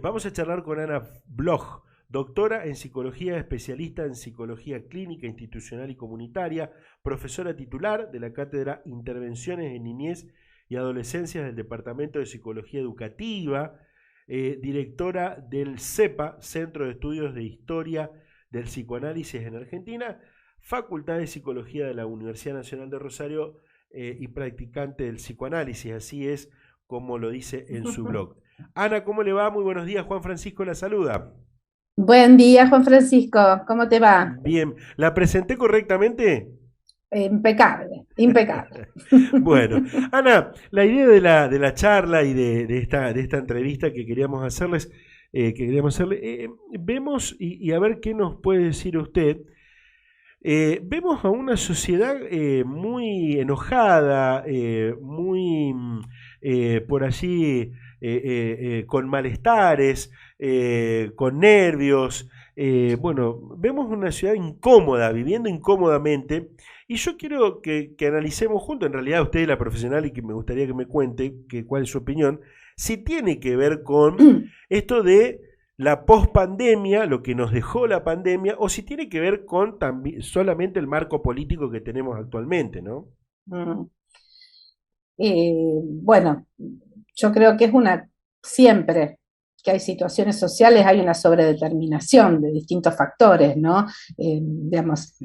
Vamos a charlar con Ana Bloch, doctora en psicología, especialista en psicología clínica, institucional y comunitaria, profesora titular de la Cátedra Intervenciones en Niñez y Adolescencia del Departamento de Psicología Educativa, directora del CEPA, Centro de Estudios de Historia del Psicoanálisis en Argentina, Facultad de Psicología de la Universidad Nacional de Rosario y practicante del psicoanálisis, así es como lo dice en su blog. Ana, ¿cómo le va? Muy buenos días, Juan Francisco la saluda. Buen día, Juan Francisco, ¿cómo te va? Bien, ¿la presenté correctamente? Impecable, impecable. Bueno, Ana, la idea de la charla y de esta entrevista que queríamos hacerles, vemos y a ver qué nos puede decir usted. Vemos a una sociedad muy enojada, muy por allí con malestares, con nervios. Bueno, vemos una ciudad incómoda, viviendo incómodamente. Y yo quiero que analicemos juntos, en realidad usted es la profesional y que me gustaría que me cuente cuál es su opinión, si tiene que ver con esto de la pospandemia, lo que nos dejó la pandemia, o si tiene que ver con solamente el marco político que tenemos actualmente, ¿no? Mm. Bueno, yo creo que siempre que hay situaciones sociales hay una sobredeterminación de distintos factores, ¿no? Digamos,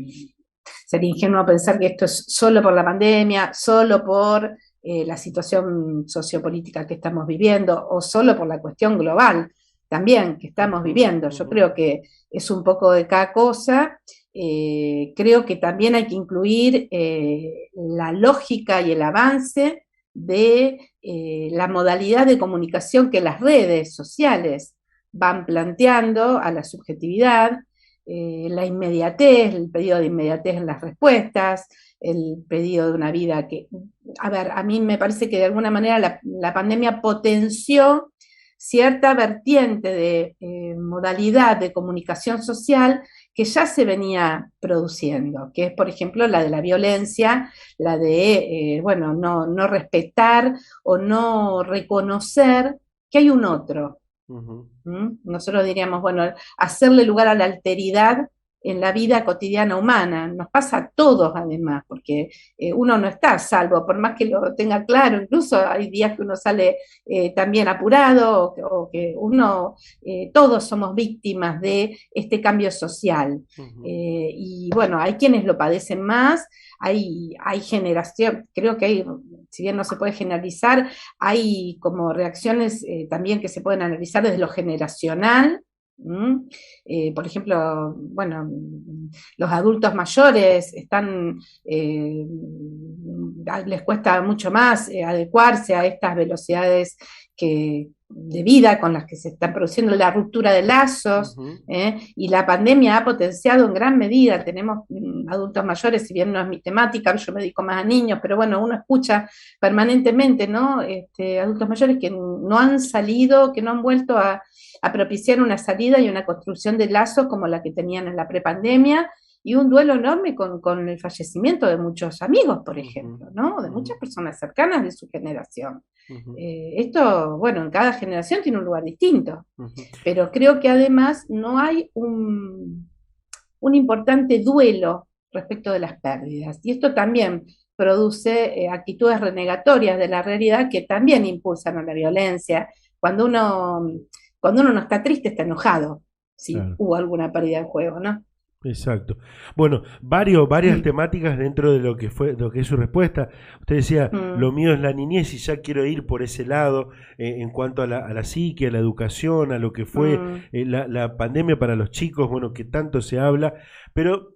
sería ingenuo pensar que esto es solo por la pandemia, solo por la situación sociopolítica que estamos viviendo o solo por la cuestión global también que estamos viviendo. Yo creo que es un poco de cada cosa. Creo que también hay que incluir la lógica y el avance de la modalidad de comunicación que las redes sociales van planteando a la subjetividad, la inmediatez, el pedido de inmediatez en las respuestas, el pedido de una vida que, a ver, a mí me parece que de alguna manera la pandemia potenció cierta vertiente de modalidad de comunicación social que ya se venía produciendo, que es, por ejemplo, la de la violencia, la de, bueno, no respetar o no reconocer que hay un otro. Nosotros diríamos, bueno, hacerle lugar a la alteridad en la vida cotidiana humana. Nos pasa a todos además, porque uno no está a salvo, por más que lo tenga claro, incluso hay días que uno sale también apurado, o que uno, todos somos víctimas de este cambio social. Y bueno, hay quienes lo padecen más, hay generación, creo que hay, si bien no se puede generalizar, hay como reacciones también que se pueden analizar desde lo generacional. Por ejemplo, bueno, los adultos mayores les cuesta mucho más adecuarse a estas velocidades de vida con las que se está produciendo la ruptura de lazos, y la pandemia ha potenciado en gran medida. Tenemos adultos mayores, si bien no es mi temática, yo me dedico más a niños, pero bueno, uno escucha permanentemente, ¿no? Adultos mayores que no han salido, que no han vuelto a propiciar una salida y una construcción de lazos como la que tenían en la prepandemia, y un duelo enorme con el fallecimiento de muchos amigos, por ejemplo, ¿no? De muchas personas cercanas de su generación. Esto, bueno, en cada generación tiene un lugar distinto, pero creo que además no hay un importante duelo respecto de las pérdidas, y esto también produce actitudes renegatorias de la realidad que también impulsan a la violencia. Cuando uno no está triste, está enojado, si Claro. hubo alguna pérdida en juego, ¿no? Exacto. Bueno, varias temáticas dentro de lo que es su respuesta. Usted decía, lo mío es la niñez y ya quiero ir por ese lado en cuanto a la psique, a la educación, a lo que fue la pandemia para los chicos, bueno, que tanto se habla. Pero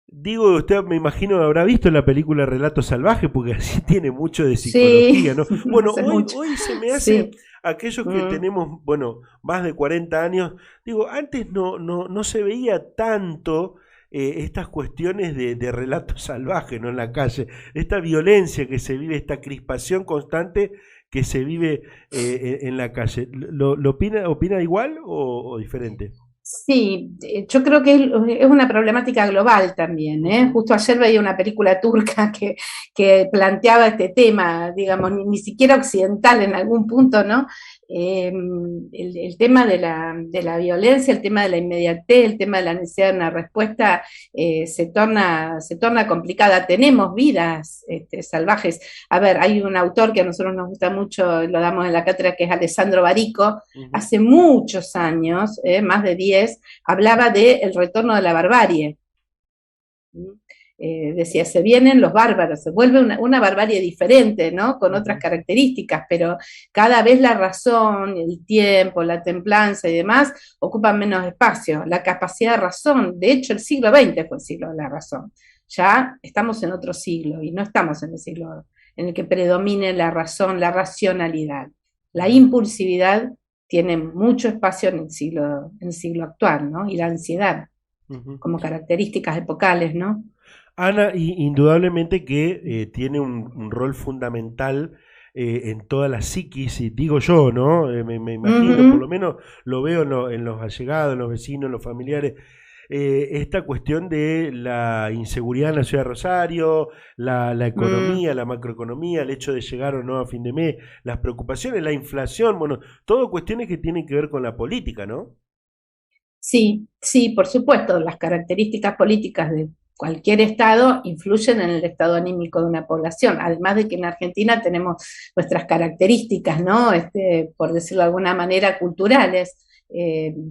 digo, usted me imagino habrá visto la película Relato Salvaje, porque así tiene mucho de psicología, Sí, ¿no? Bueno, hace mucho. hoy se me hace, Sí. aquellos que tenemos, bueno, más de 40 años, digo, antes no se veía tanto estas cuestiones de relato salvaje, ¿no? En la calle, esta violencia que se vive, esta crispación constante que se vive en la calle. ¿Lo opina igual o diferente? Sí, yo creo que es una problemática global también, ¿eh? Justo ayer veía una película turca que planteaba este tema, digamos, ni siquiera occidental en algún punto, ¿no? el tema de la violencia, el tema de la inmediatez, el tema de la necesidad de una respuesta se torna complicada. Tenemos vidas salvajes. A ver, hay un autor que a nosotros nos gusta mucho, lo damos en la cátedra, que es Alessandro Barico. Hace muchos años, más de 10, hablaba del retorno de la barbarie. Decía, se vienen los bárbaros, se vuelve una barbarie diferente, ¿no? Con otras características, pero cada vez la razón, el tiempo, la templanza y demás ocupan menos espacio. La capacidad de razón, de hecho el siglo XX fue el siglo de la razón. Ya estamos en otro siglo y no estamos en el siglo en el que predomine la razón, la racionalidad. La impulsividad tiene mucho espacio en el siglo actual, ¿no? Y la ansiedad, como características epocales, ¿no? Ana, indudablemente que tiene un rol fundamental en toda la psiquis, y digo yo, ¿no? Me imagino, por lo menos lo veo en los allegados, en los vecinos, en los familiares, esta cuestión de la inseguridad en la ciudad de Rosario, la economía, la macroeconomía, el hecho de llegar o no a fin de mes, las preocupaciones, la inflación, bueno, todo cuestiones que tienen que ver con la política, ¿no? Sí, sí, por supuesto, las características políticas de cualquier estado influyen en el estado anímico de una población, además de que en Argentina tenemos nuestras características, ¿no? Por decirlo de alguna manera, culturales,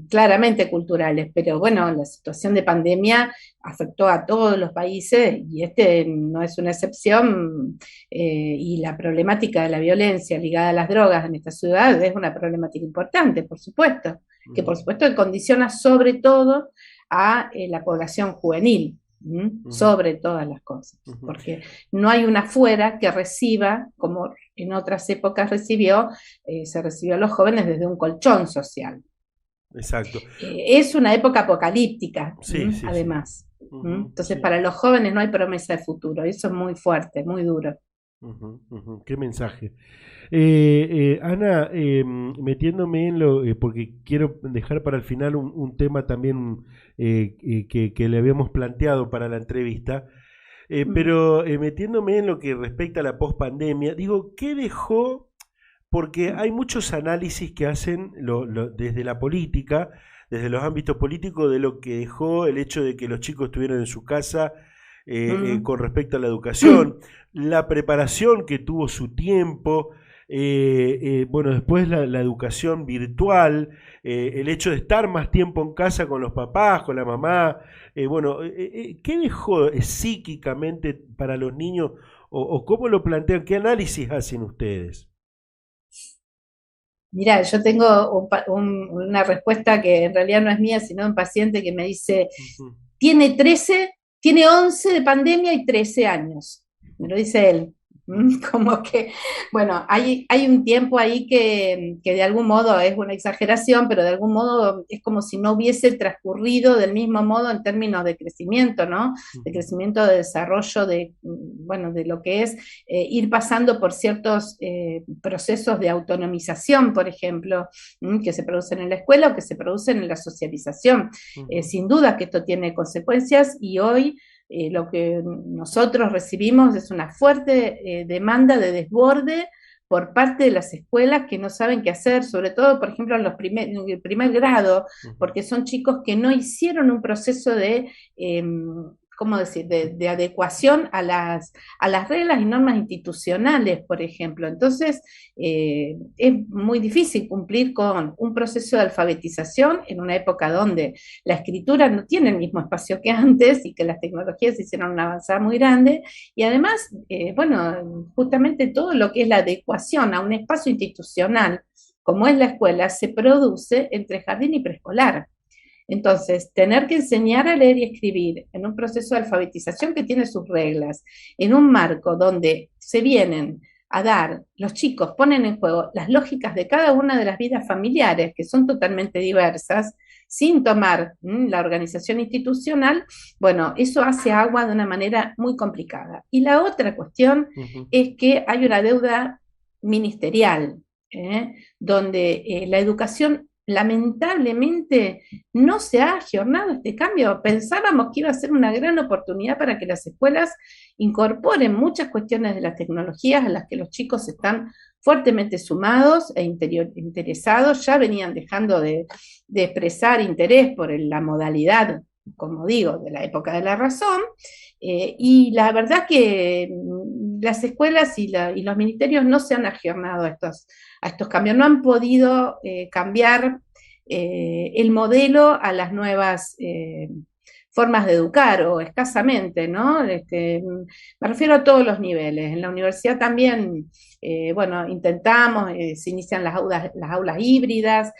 claramente culturales, pero bueno, la situación de pandemia afectó a todos los países y este no es una excepción, y la problemática de la violencia ligada a las drogas en esta ciudad es una problemática importante, por supuesto, que por supuesto condiciona sobre todo a la población juvenil. Sobre todas las cosas, porque no hay una fuera que reciba, como en otras épocas se recibió a los jóvenes desde un colchón social. Exacto. Es una época apocalíptica, sí, además. Sí. Entonces, para los jóvenes no hay promesa de futuro, eso es muy fuerte, muy duro. Qué mensaje. Ana, metiéndome en lo, porque quiero dejar para el final un tema también que le habíamos planteado para la entrevista, pero metiéndome en lo que respecta a la pospandemia, digo, ¿qué dejó? Porque hay muchos análisis que hacen desde la política, desde los ámbitos políticos, de lo que dejó el hecho de que los chicos estuvieran en su casa con respecto a la educación, la preparación que tuvo su tiempo, bueno, después la educación virtual, el hecho de estar más tiempo en casa con los papás, con la mamá, bueno, ¿qué dejó psíquicamente para los niños o cómo lo plantean? ¿Qué análisis hacen ustedes? Mira, yo tengo una respuesta que en realidad no es mía, sino de un paciente que me dice, tiene 11 de pandemia y 13 años, me lo dice él. Como que, bueno, hay un tiempo ahí que de algún modo es una exageración, pero de algún modo es como si no hubiese transcurrido del mismo modo en términos de crecimiento, ¿no? De crecimiento, de desarrollo, bueno, de lo que es ir pasando por ciertos procesos de autonomización, por ejemplo, que se producen en la escuela o que se producen en la socialización. Sin duda que esto tiene consecuencias y hoy lo que nosotros recibimos es una fuerte demanda de desborde por parte de las escuelas que no saben qué hacer, sobre todo, por ejemplo, en el primer grado, porque son chicos que no hicieron un proceso de, ¿cómo decir?, de adecuación a las reglas y normas institucionales, por ejemplo. Entonces, es muy difícil cumplir con un proceso de alfabetización en una época donde la escritura no tiene el mismo espacio que antes y que las tecnologías hicieron una avanzada muy grande, y además, bueno, justamente todo lo que es la adecuación a un espacio institucional, como es la escuela, se produce entre jardín y preescolar. Entonces, tener que enseñar a leer y escribir en un proceso de alfabetización que tiene sus reglas, en un marco donde se vienen a dar, los chicos ponen en juego las lógicas de cada una de las vidas familiares, que son totalmente diversas, sin tomar la organización institucional, bueno, eso hace agua de una manera muy complicada. Y la otra cuestión es que hay una deuda ministerial, donde la educación lamentablemente no se ha ayornado este cambio. Pensábamos que iba a ser una gran oportunidad para que las escuelas incorporen muchas cuestiones de las tecnologías a las que los chicos están fuertemente sumados e interesados, ya venían dejando de expresar interés por la modalidad, como digo, de la época de la razón, y la verdad que las escuelas y los ministerios no se han ayornado a estos cambios, no han podido cambiar el modelo a las nuevas formas de educar, o escasamente, ¿no? Me refiero a todos los niveles. En la universidad también, bueno, intentamos, se inician las aulas híbridas,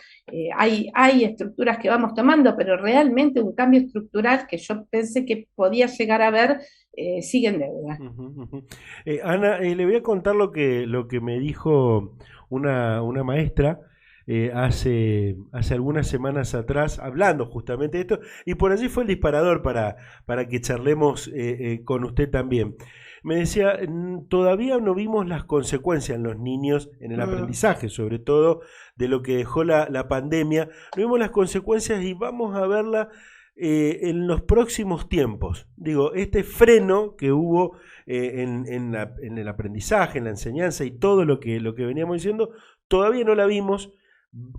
hay estructuras que vamos tomando, pero realmente un cambio estructural que yo pensé que podía llegar a ver, sigue en deuda. Ana, le voy a contar lo que me dijo una maestra hace algunas semanas atrás, hablando justamente de esto, y por allí fue el disparador para que charlemos con usted también. Me decía, todavía no vimos las consecuencias en los niños, en el aprendizaje, sobre todo de lo que dejó la pandemia, no vimos las consecuencias y vamos a verla en los próximos tiempos. Digo, este freno que hubo en el aprendizaje, en la enseñanza y todo lo que veníamos diciendo, todavía no la vimos,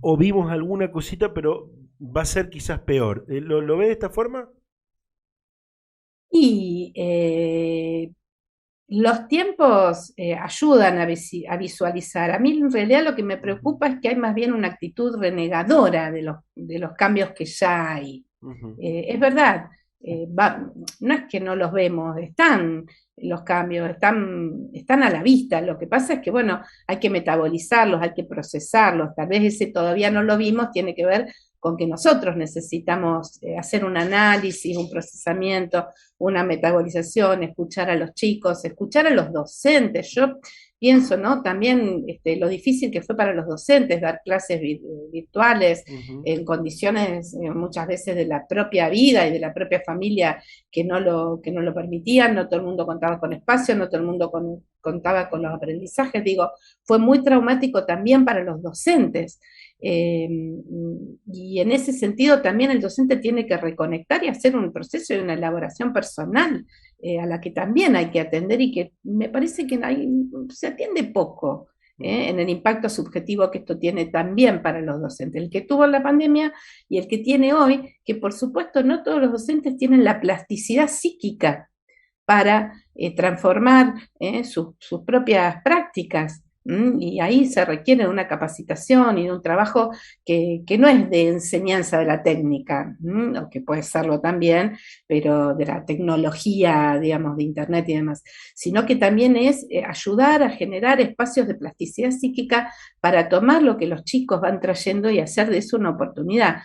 o vimos alguna cosita, pero va a ser quizás peor. ¿Lo ve de esta forma? Y los tiempos ayudan a visualizar. A mí en realidad lo que me preocupa es que hay más bien una actitud renegadora de los cambios que ya hay. Es verdad, no es que no los vemos, están los cambios, están a la vista. Lo que pasa es que, bueno, hay que metabolizarlos, hay que procesarlos. Tal vez ese todavía no lo vimos, tiene que ver con que nosotros necesitamos hacer un análisis, un procesamiento, una metabolización, escuchar a los chicos, escuchar a los docentes. Yo pienso, ¿no? También lo difícil que fue para los docentes dar clases virtuales en condiciones muchas veces de la propia vida y de la propia familia que no lo permitían, no todo el mundo contaba con espacio, no todo el mundo contaba con los aprendizajes. Digo, fue muy traumático también para los docentes. Y en ese sentido también el docente tiene que reconectar y hacer un proceso de una elaboración personal a la que también hay que atender, y que me parece que se atiende poco en el impacto subjetivo que esto tiene también para los docentes, el que tuvo la pandemia y el que tiene hoy, que por supuesto no todos los docentes tienen la plasticidad psíquica para transformar sus propias prácticas. Y ahí se requiere de una capacitación y de un trabajo que no es de enseñanza de la técnica, o que puede serlo también, pero de la tecnología, digamos, de Internet y demás, sino que también es ayudar a generar espacios de plasticidad psíquica para tomar lo que los chicos van trayendo y hacer de eso una oportunidad.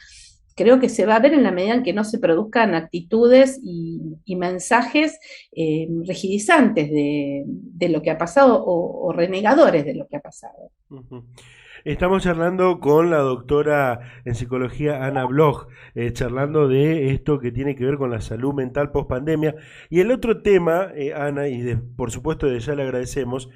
Creo que se va a ver en la medida en que no se produzcan actitudes y mensajes rigidizantes de lo que ha pasado, o renegadores de lo que ha pasado. Estamos charlando con la doctora en psicología Ana Bloch, charlando de esto que tiene que ver con la salud mental post pandemia. Y el otro tema, Ana, y por supuesto de ya le agradecemos,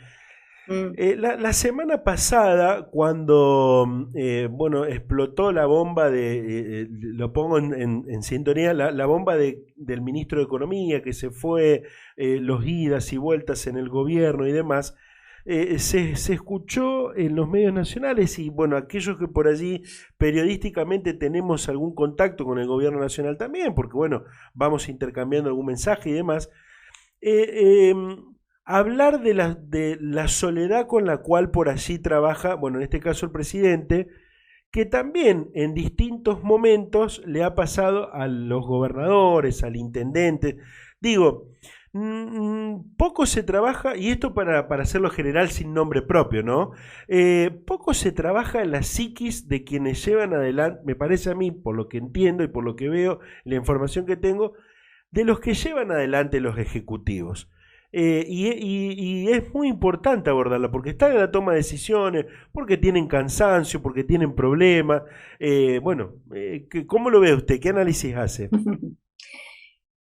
la semana pasada, cuando bueno, explotó la bomba lo pongo en sintonía, la bomba del ministro de Economía, que se fue, los idas y vueltas en el gobierno y demás, se escuchó en los medios nacionales, y bueno, aquellos que por allí periodísticamente tenemos algún contacto con el gobierno nacional también, porque bueno, vamos intercambiando algún mensaje y demás, hablar de la soledad con la cual por allí trabaja, bueno, en este caso el presidente, que también en distintos momentos le ha pasado a los gobernadores, al intendente. Digo, poco se trabaja, y esto para hacerlo general sin nombre propio, ¿no? Poco se trabaja en la psiquis de quienes llevan adelante, me parece a mí, por lo que entiendo y por lo que veo, la información que tengo, de los que llevan adelante los ejecutivos. Y es muy importante abordarla, porque están en la toma de decisiones, porque tienen cansancio, porque tienen problemas. Bueno, ¿cómo lo ve usted? ¿Qué análisis hace?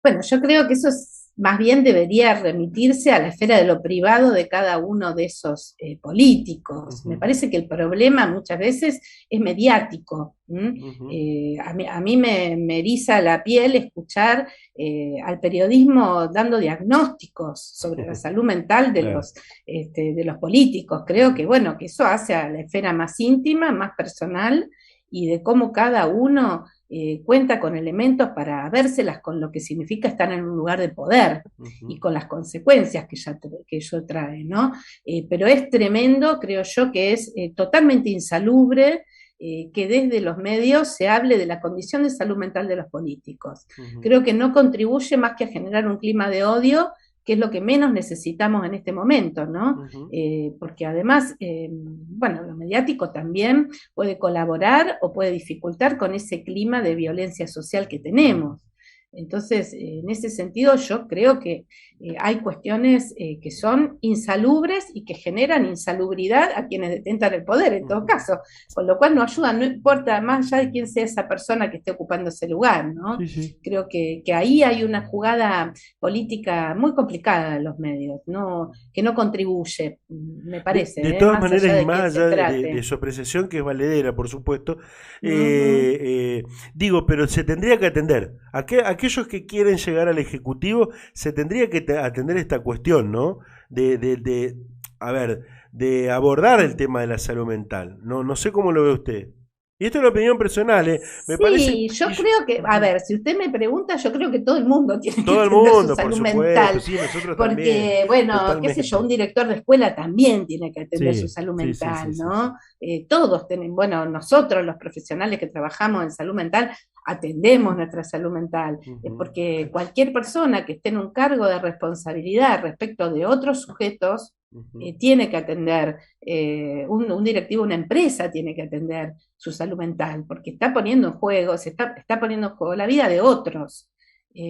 Bueno, yo creo que eso más bien debería remitirse a la esfera de lo privado de cada uno de esos políticos. Me parece que el problema muchas veces es mediático. A mí me eriza la piel escuchar al periodismo dando diagnósticos sobre la salud mental Claro. de los políticos. Creo que, bueno, que eso hace a la esfera más íntima, más personal, y de cómo cada uno cuenta con elementos para vérselas con lo que significa estar en un lugar de poder y con las consecuencias que ello trae, ¿no? Pero es tremendo, creo yo, que es totalmente insalubre que desde los medios se hable de la condición de salud mental de los políticos. Creo que no contribuye más que a generar un clima de odio, que es lo que menos necesitamos en este momento, ¿no? Porque además, bueno, lo mediático también puede colaborar o puede dificultar con ese clima de violencia social que tenemos. Entonces, en ese sentido, yo creo que hay cuestiones que son insalubres y que generan insalubridad a quienes detentan el poder, en todo caso, con lo cual no ayuda, no importa más allá de quién sea esa persona que esté ocupando ese lugar, ¿no? Sí, sí. Creo que ahí hay una jugada política muy complicada en los medios, ¿no? Que no contribuye, me De parece, todas más allá maneras, y de más quién se allá de trate. su apreciación, que es valedera, por supuesto, Ujú. digo, pero se tendría que atender. Aquellos que quieren llegar al Ejecutivo, se tendría que atender esta cuestión, ¿no? A ver, de abordar el tema de la salud mental. No, no sé cómo lo ve usted. Y esto es una opinión personal, ¿eh? Me parece... Sí, yo creo que, a ver, si usted me pregunta, yo creo que todo el mundo tiene que Todo el atender su mundo, por salud supuesto, mental, sí, nosotros también, porque, bueno, qué sé yo, un totalmente. director de escuela también tiene que atender su Sí, salud sí, sí, sí, mental, sí, sí. ¿no? Todos tenemos, bueno, nosotros los profesionales que trabajamos en salud mental atendemos nuestra salud mental, Ujú, porque cualquier persona que esté en un cargo de responsabilidad respecto de otros sujetos ujú. tiene que atender, un directivo de una empresa tiene que atender su salud mental, porque está poniendo en juego, está poniendo en juego la vida de otros.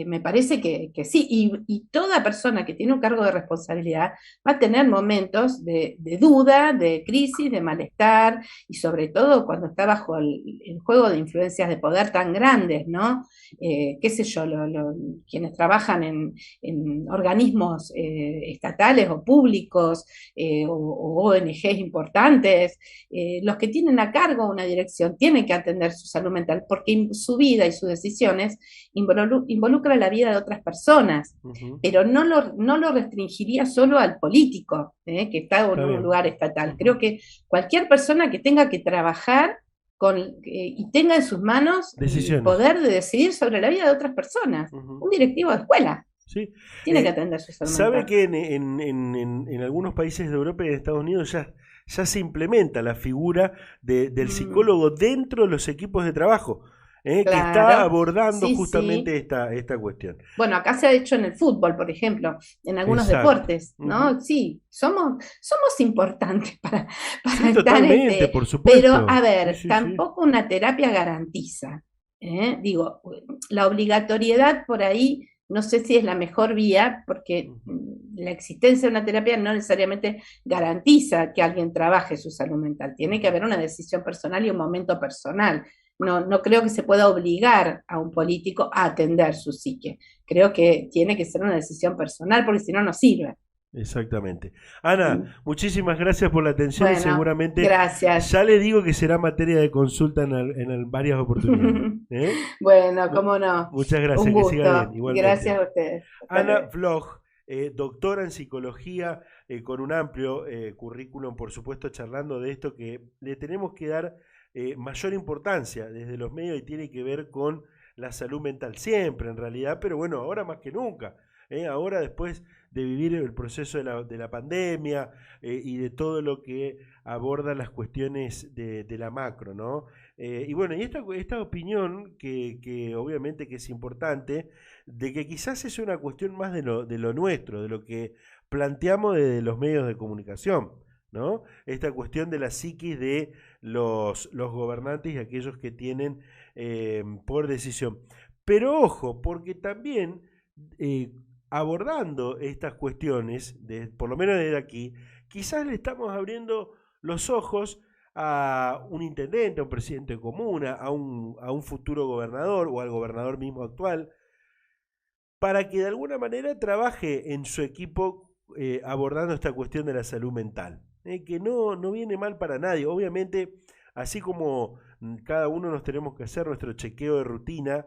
Me parece que sí, y toda persona que tiene un cargo de responsabilidad va a tener momentos de duda, de crisis, de malestar, y sobre todo cuando está bajo el juego de influencias de poder tan grandes, ¿no? Qué sé yo, quienes trabajan en organismos estatales o públicos o ONGs importantes, los que tienen a cargo una dirección tienen que atender su salud mental porque su vida y sus decisiones involucra la vida de otras personas, Ujú. pero no lo restringiría solo al político que está en Está un bien. lugar estatal. Creo Ujú. que cualquier persona que tenga que trabajar y tenga en sus manos el Decisiones. poder de decidir sobre la vida de otras personas, Ujú. un directivo de escuela Sí. tiene que Eh, atender su salud ¿Sabe mental. que en algunos países de Europa y en Estados Unidos ya se implementa la figura del Mm, psicólogo dentro de los equipos de trabajo? Que está claro, abordando sí, justamente sí. esta cuestión. Bueno, acá se ha hecho en el fútbol, por ejemplo, en algunos Exacto. deportes, Ujú. ¿no? Sí, somos importantes para Sí, estar, totalmente, por pero a supuesto. Sí, ver, sí, sí. tampoco una terapia garantiza. Digo, la obligatoriedad por ahí, no sé si es la mejor vía, porque Ujú. la existencia de una terapia no necesariamente garantiza que alguien trabaje su salud mental. Tiene que Ujú. haber una decisión personal y un momento personal. No creo que se pueda obligar a un político a atender su psique. Creo que tiene que ser una decisión personal, porque si no, no sirve. Exactamente. Ana, Mm. muchísimas gracias por la atención y Bueno, seguramente gracias. ya le digo que será materia de consulta varias oportunidades. ¿Eh? Bueno, Mu- cómo no. Muchas Un gracias, que siga bien, gusto. igualmente. Gracias a ustedes. Hasta Ana luego. Vlog, doctora en psicología, con un amplio currículum, por supuesto, charlando de esto que le tenemos que dar mayor importancia desde los medios y tiene que ver con la salud mental siempre, en realidad, pero bueno, ahora más que nunca. Ahora después de vivir el proceso de la pandemia y de todo lo que aborda las cuestiones de la macro, ¿no? Y bueno, y esta opinión que obviamente que es importante, de que quizás es una cuestión más de lo nuestro, de lo que planteamos desde los medios de comunicación, ¿no? Esta cuestión de la psiquis de los gobernantes y aquellos que tienen por decisión. Pero ojo, porque también eh, abordando estas cuestiones, por lo menos desde aquí, quizás le estamos abriendo los ojos a un intendente, a un presidente de comuna, a un futuro gobernador o al gobernador mismo actual, para que de alguna manera trabaje en su equipo abordando esta cuestión de la salud mental, que no viene mal para nadie. Obviamente, así como cada uno nos tenemos que hacer nuestro chequeo de rutina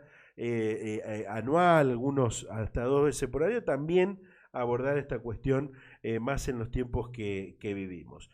anual, algunos hasta 2 veces por año, también abordar esta cuestión más en los tiempos que vivimos.